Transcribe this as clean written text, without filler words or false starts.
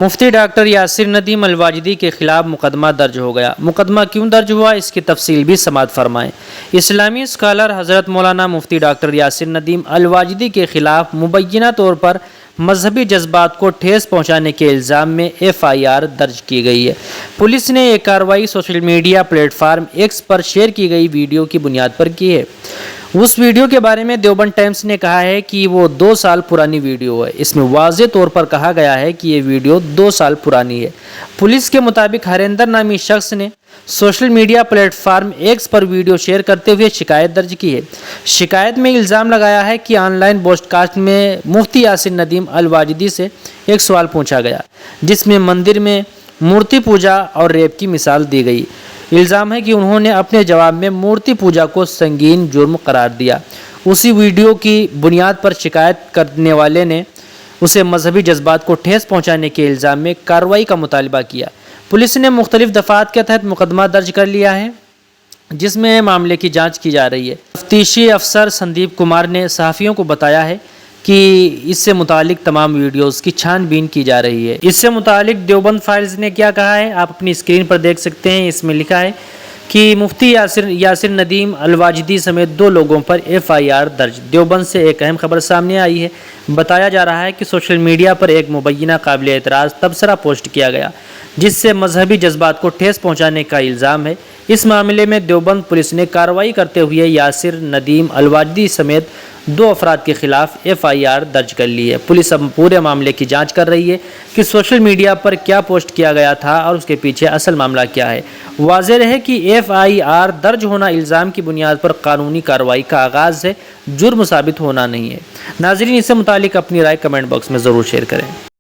مفتی doctor Yasir Nadeem al-Wajidi کے خلاف مقدمہ درج ہو گیا۔ مقدمہ کیوں درج ہوا، اس کی تفصیل بھی سماعت فرمائیں۔ اسلامی اسکالر حضرت مولانا مفتی ڈاکٹر یاسر ندیم الواجدی کے خلاف مبینہ طور پر مذہبی جذبات کو ٹھیس پہنچانے کے الزام میں FIR درج کی گئی ہے۔ پولیس نے یہ کارروائی social media platform X پر شیئر کی گئی ویڈیو کی بنیاد پر کی ہے۔ اس ویڈیو کے بارے میں دیوبند ٹائمز نے کہا ہے کہ وہ 2 سال پرانی ویڈیو ہے۔ اس میں واضح طور پر کہا گیا ہے کہ یہ ویڈیو 2 سال پرانی ہے۔ پولیس کے مطابق ہریندر نامی شخص نے social media platform X پر ویڈیو شیئر کرتے ہوئے شکایت درج کی ہے۔ شکایت میں الزام لگایا ہے کہ آن لائن پوڈ کاسٹ میں مفتی یاسر ندیم الواجدی سے ایک سوال پوچھا گیا، جس میں مندر میں مورتی پوجا اور ریپ کی مثال دی گئی۔ الزام ہے کہ انہوں نے اپنے جواب میں مورتی پوجا کو سنگین جرم قرار دیا۔ اسی ویڈیو کی بنیاد پر شکایت کرنے والے نے اسے مذہبی جذبات کو ٹھیس پہنچانے کے الزام میں کارروائی کا مطالبہ کیا۔ پولیس نے مختلف دفعات کے تحت مقدمہ درج کر لیا ہے، جس میں معاملے کی جانچ کی جا رہی ہے۔ تفتیشی افسر سندیپ کمار نے صحافیوں کو بتایا ہے کہ اس سے متعلق تمام ویڈیوز کی چھان بین کی جا رہی ہے۔ اس سے متعلق دیوبند فائلز نے کیا کہا ہے، آپ اپنی اسکرین پر دیکھ سکتے ہیں۔ اس میں لکھا ہے کہ مفتی یاسر ندیم الواجدی سمیت 2 لوگوں پر FIR درج۔ دیوبند سے ایک اہم خبر سامنے آئی ہے۔ بتایا جا رہا ہے کہ سوشل میڈیا پر ایک مبینہ قابل اعتراض تبصرہ پوسٹ کیا گیا، جس سے مذہبی جذبات کو ٹھیس پہنچانے کا الزام ہے۔ اس معاملے میں دیوبند پولیس نے کارروائی کرتے ہوئے یاسر ندیم الواجدی سمیت 2 افراد کے خلاف FIR درج کر لی ہے۔ پولیس اب پورے معاملے کی جانچ کر رہی ہے کہ سوشل میڈیا پر کیا پوسٹ کیا گیا تھا اور اس کے پیچھے اصل معاملہ کیا ہے۔ واضح رہے کہ FIR درج ہونا الزام کی بنیاد پر قانونی کارروائی کا آغاز ہے، جرم ثابت ہونا نہیں ہے۔ ناظرین، اس سے متعلق اپنی رائے کمنٹ باکس میں ضرور شیئر کریں۔